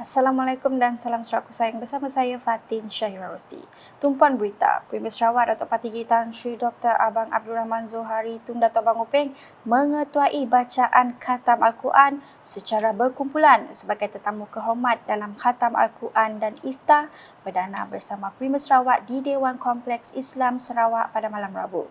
Assalamualaikum dan salam seraku sayang bersama saya Fatin Syahira Rosdi. Tumpuan berita, Premier Sarawak Datuk Parti Tan Sri Dr. Abang Abdul Rahman Zohari Tun Datuk Abang Upeng mengetuai bacaan khatam Al-Quran secara berkumpulan sebagai tetamu kehormat dalam khatam Al-Quran dan Iftah perdana bersama Premier Sarawak di Dewan Kompleks Islam Sarawak pada malam Rabu.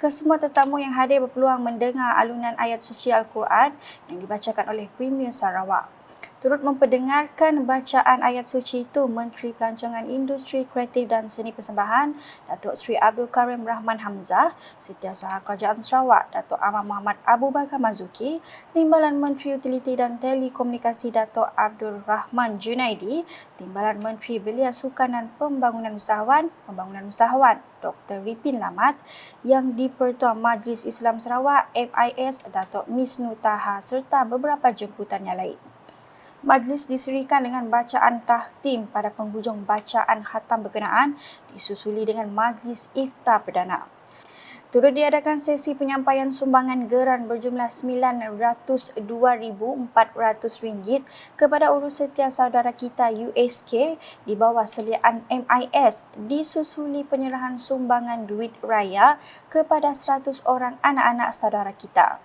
Kesemua tetamu yang hadir berpeluang mendengar alunan ayat suci Al-Quran yang dibacakan oleh Premier Sarawak. Turut memperdengarkan bacaan ayat suci itu Menteri Pelancongan Industri Kreatif dan Seni Persembahan Datuk Seri Abdul Karim Rahman Hamzah, Setiausaha Kerajaan Sarawak Datuk Ahmad Muhammad Abu Bakar Mazuki, Timbalan Menteri Utiliti dan Telekomunikasi Datuk Abdul Rahman Junaidi, Timbalan Menteri Belia Sukan dan Pembangunan Usahawan Dr. Ripin Lamat, Yang di-Pertua Majlis Islam Sarawak MIS Datuk Misnu Taha serta beberapa jemputan yang lain. Majlis diserikan dengan bacaan tahtim pada penghujung bacaan khatam berkenaan disusuli dengan majlis iftah perdana. Turut diadakan sesi penyampaian sumbangan geran berjumlah RM902,400 kepada urus setia saudara kita USK di bawah seliaan MIS disusuli penyerahan sumbangan duit raya kepada 100 orang anak-anak saudara kita.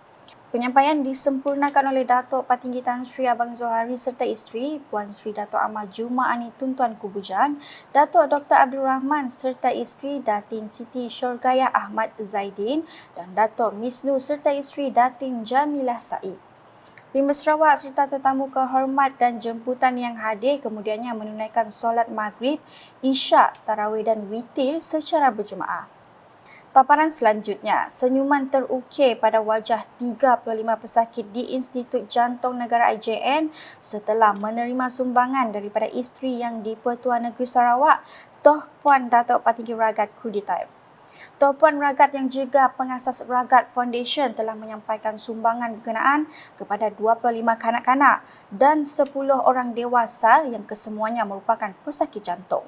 Penyampaian disempurnakan oleh Datuk Patinggi Tan Sri Abang Zohari serta isteri Puan Sri Datuk Ahmad Jumaani Tuntuan Kubujang, Datuk Dr. Abdul Rahman serta isteri Datin Siti Syurgaya Ahmad Zaidin dan Datuk Misnu serta isteri Datin Jamilah Said. Premier Sarawak serta tetamu kehormat dan jemputan yang hadir kemudiannya menunaikan solat maghrib, isyak, tarawih dan witir secara berjemaah. Paparan selanjutnya, senyuman terukir pada wajah 35 pesakit di Institut Jantung Negara IJN setelah menerima sumbangan daripada isteri yang di-Pertua Negeri Sarawak, Toh Puan Datuk Patinggi Ragat Kuditaib. Toh Puan Ragat yang juga pengasas Ragat Foundation telah menyampaikan sumbangan berkenaan kepada 25 kanak-kanak dan 10 orang dewasa yang kesemuanya merupakan pesakit jantung.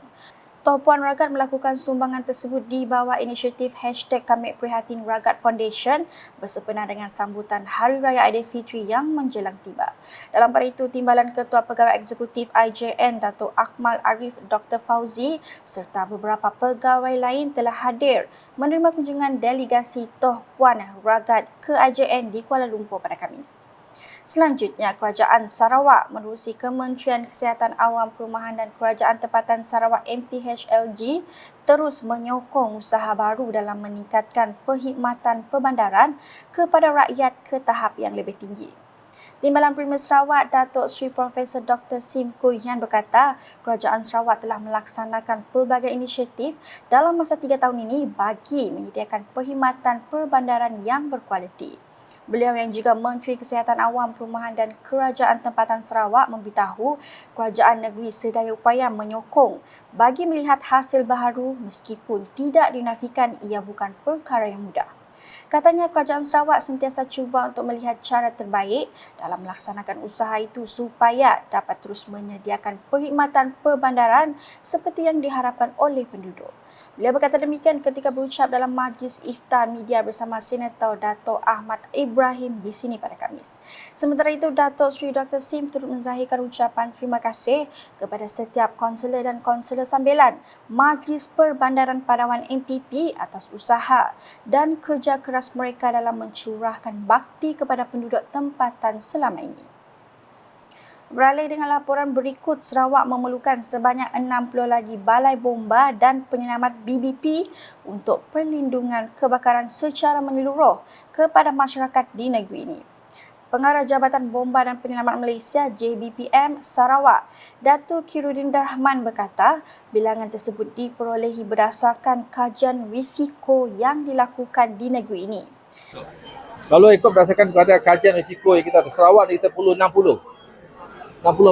Toh Puan Ragat melakukan sumbangan tersebut di bawah inisiatif #KamiPrihatinRagat Foundation bersempena dengan sambutan Hari Raya Aidilfitri yang menjelang tiba. Dalam pada itu, Timbalan Ketua Pegawai Eksekutif IJN Datuk Akmal Arif Dr. Fauzi serta beberapa pegawai lain telah hadir menerima kunjungan delegasi Toh Puan Ragat ke IJN di Kuala Lumpur pada Khamis. Selanjutnya, Kerajaan Sarawak menerusi Kementerian Kesihatan Awam Perumahan dan Kerajaan Tempatan Sarawak MPHLG terus menyokong usaha baru dalam meningkatkan perkhidmatan perbandaran kepada rakyat ke tahap yang lebih tinggi. Timbalan Premier Sarawak Datuk Seri Profesor Dr. Sim Koo Hian berkata, Kerajaan Sarawak telah melaksanakan pelbagai inisiatif dalam masa 3 tahun ini bagi menyediakan perkhidmatan perbandaran yang berkualiti. Beliau yang juga Menteri Kesihatan Awam Perumahan dan Kerajaan Tempatan Sarawak memberitahu kerajaan negeri sedaya upaya menyokong bagi melihat hasil baharu meskipun tidak dinafikan ia bukan perkara yang mudah. Katanya Kerajaan Sarawak sentiasa cuba untuk melihat cara terbaik dalam melaksanakan usaha itu supaya dapat terus menyediakan perkhidmatan perbandaran seperti yang diharapkan oleh penduduk. Beliau berkata demikian ketika berucap dalam majlis iftar media bersama Senator Dato' Ahmad Ibrahim di sini pada Khamis. Sementara itu, Datuk Seri Dr. Sim turut menzahirkan ucapan terima kasih kepada setiap konselor dan konselor sambilan Majlis Perbandaran Padawan MPP atas usaha dan kerja keras mereka dalam mencurahkan bakti kepada penduduk tempatan selama ini. Beralih dengan laporan berikut, Sarawak memerlukan sebanyak 60 lagi balai bomba dan penyelamat BBP untuk perlindungan kebakaran secara menyeluruh kepada masyarakat di negeri ini. Pengarah Jabatan Bomba dan Penyelamat Malaysia JBPM Sarawak, Datuk Khairuddin Rahman berkata, bilangan tersebut diperolehi berdasarkan kajian risiko yang dilakukan di negeri ini. Kalau ikut berdasarkan kajian risiko yang kita Sarawak kita perlu 60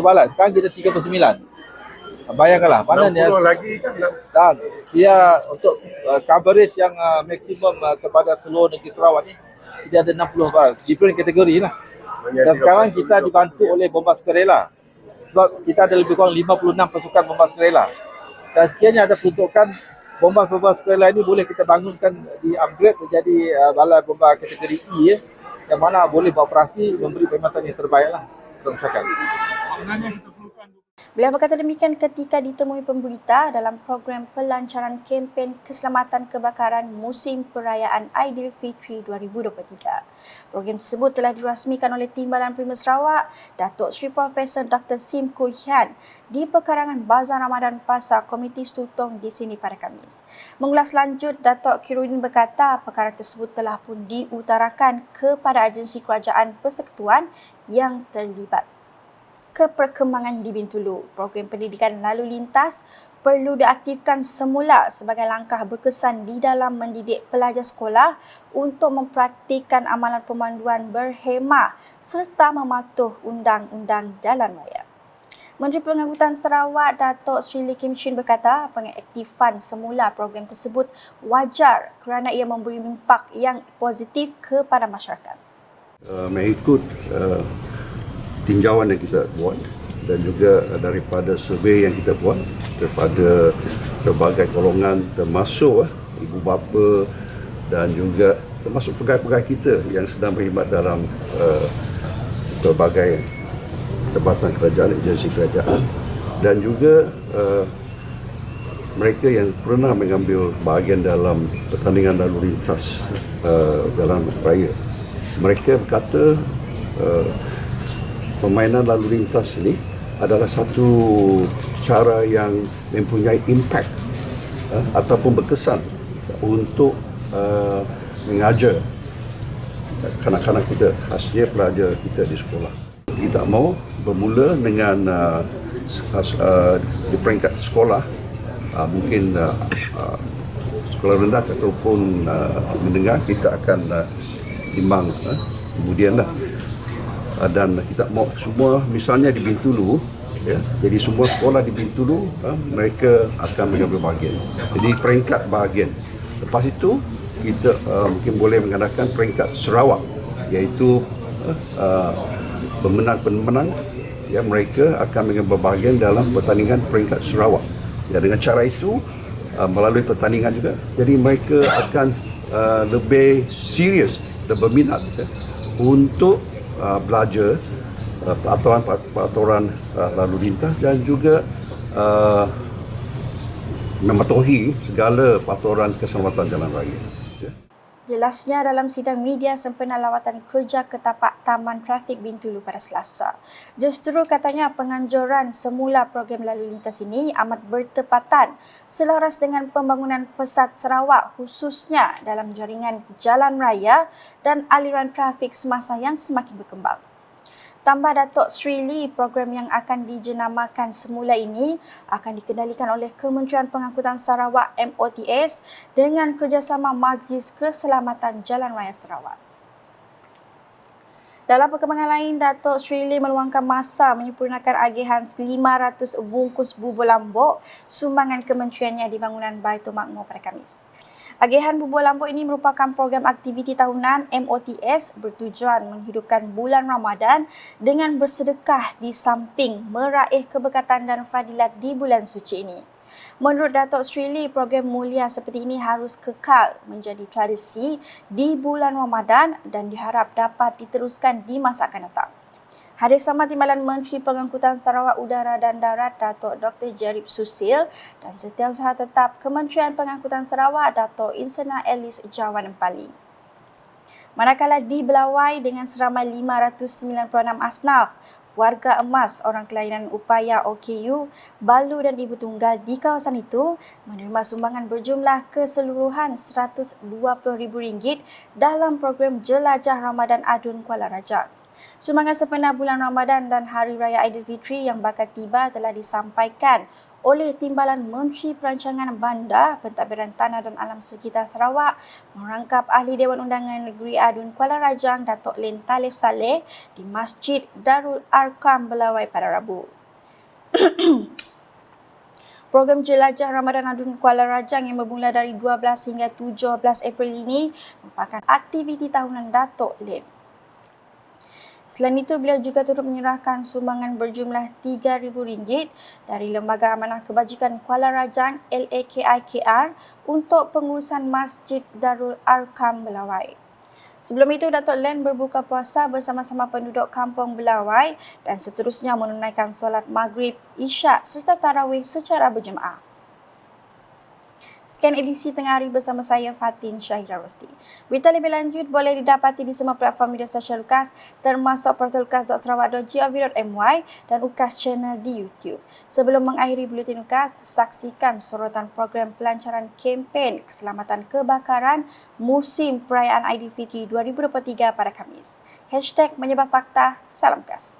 balai. Sekarang kita 39. Bayangkanlah, panasnya 60 lagi kan. Dan dia untuk coverage yang maksimum kepada seluruh negeri Sarawak ni, dia ada 60 balai. Different kategori lah. Dan sekarang kita dibantu oleh bomba sukarela. Sebab kita ada lebih kurang 56 pasukan bomba sukarela. Dan sekiranya ada peruntukan bomba sukarela ini boleh kita bangunkan, di-upgrade menjadi balai bomba kategori E, yang mana boleh beroperasi, memberi perkhidmatan yang terbaik lah. masyarakat. Beliau berkata demikian ketika ditemui pemberita dalam program pelancaran kempen keselamatan kebakaran musim perayaan Aidilfitri 2023. Program tersebut telah dirasmikan oleh Timbalan Primer Sarawak, Datuk Seri Profesor Dr. Sim Koo Hian di perkarangan Bazar Ramadan Pasar Komiti Stutong di sini pada Khamis. Mengulas lanjut, Datuk Khairuddin berkata perkara tersebut telah pun diutarakan kepada agensi kerajaan persekutuan yang terlibat. Keperkembangan di Bintulu, program pendidikan lalu lintas perlu diaktifkan semula sebagai langkah berkesan di dalam mendidik pelajar sekolah untuk mempraktikkan amalan pemanduan berhemah serta mematuh undang-undang jalan raya. Menteri Pengangkutan Sarawak Datuk Sri Lee Kim Chin berkata pengaktifan semula program tersebut wajar kerana ia memberi impak yang positif kepada masyarakat. Mengikut tinjauan yang kita buat dan juga daripada survey yang kita buat daripada berbagai golongan termasuk ibu bapa dan juga termasuk pegawai-pegawai kita yang sedang berkhidmat dalam berbagai jabatan kerajaan, agensi kerajaan dan juga mereka yang pernah mengambil bahagian dalam pertandingan lalu lintas dalam raya. Mereka berkata permainan lalu lintas ini adalah satu cara yang mempunyai impact ataupun berkesan untuk mengajar kanak-kanak kita, khasnya pelajar kita di sekolah. Kita mahu bermula dengan di peringkat sekolah, mungkin sekolah rendah ataupun menengah kita akan timbang kemudianlah. Dan kita mahu semua misalnya di Bintulu, ya, jadi semua sekolah di Bintulu mereka akan mengambil bahagian. Jadi peringkat bahagian. Lepas itu kita mungkin boleh mengadakan peringkat Sarawak, iaitu pemenang-pemenang ya, mereka akan mengambil bahagian dalam pertandingan peringkat Sarawak. Ya, dengan cara itu melalui pertandingan juga, jadi mereka akan lebih serius dan berminat ya, untuk belajar peraturan lalu lintas dan juga mematuhi segala peraturan keselamatan jalan raya. Jelasnya dalam sidang media sempena lawatan kerja ke tapak Taman Trafik Bintulu pada Selasa. Justru katanya penganjuran semula program lalu lintas ini amat bertepatan selaras dengan pembangunan pesat Sarawak khususnya dalam jaringan jalan raya dan aliran trafik semasa yang semakin berkembang. Tambah Datuk Sri Lee, program yang akan dijenamakan semula ini akan dikendalikan oleh Kementerian Pengangkutan Sarawak MOTS dengan kerjasama Majlis Keselamatan Jalan Raya Sarawak. Dalam perkembangan lain, Datuk Sri Lee meluangkan masa menyempurnakan agihan 500 bungkus bubur lambuk sumbangan kementeriannya di bangunan Baitul Makmur pada Khamis. Agihan bubur lambuk ini merupakan program aktiviti tahunan MOTS bertujuan menghidupkan bulan Ramadan dengan bersedekah di samping meraih keberkatan dan fadilat di bulan suci ini. Menurut Datuk Sri Lee, program mulia seperti ini harus kekal menjadi tradisi di bulan Ramadan dan diharap dapat diteruskan di masa akan datang. Hadir sama Timbalan Menteri Pengangkutan Sarawak Udara dan Darat Datuk Dr. Jerib Susil dan Setiausaha Tetap Kementerian Pengangkutan Sarawak Datuk Insana Elis Jawan Empali. Manakala di Belawai dengan seramai 596 asnaf, warga emas orang kelainan upaya OKU, Balu dan Ibu Tunggal di kawasan itu menerima sumbangan berjumlah keseluruhan RM120,000 dalam program Jelajah Ramadan Adun Kuala Rajang. Sumbangan sempena bulan Ramadan dan Hari Raya Aidilfitri yang bakal tiba telah disampaikan oleh Timbalan Menteri Perancangan Bandar, Pentadbiran Tanah dan Alam Sekitar Sarawak merangkap Ahli Dewan Undangan Negeri Adun Kuala Rajang Datuk Len Talif Saleh di Masjid Darul Arkam Belawai pada Rabu. Program Jelajah Ramadan Adun Kuala Rajang yang bermula dari 12 hingga 17 April ini merupakan aktiviti tahunan Datuk Len. Selain itu, beliau juga turut menyerahkan sumbangan berjumlah RM3,000 dari Lembaga Amanah Kebajikan Kuala Rajang LAKIKR untuk pengurusan Masjid Darul Arkam Belawai. Sebelum itu, Datuk Len berbuka puasa bersama-sama penduduk Kampung Belawai dan seterusnya menunaikan solat Maghrib, Isyak serta Tarawih secara berjemaah. Sekian edisi Tengah Hari bersama saya Fatin Syahira Rosti. Berita lebih lanjut boleh didapati di semua platform media sosial UKAS termasuk portal ukas.sarawak.gov.my dan UKAS Channel di YouTube. Sebelum mengakhiri buletin UKAS, saksikan sorotan program pelancaran kempen keselamatan kebakaran musim perayaan Aidilfitri 2023 pada Khamis. #Menyebar Fakta, salam UKAS.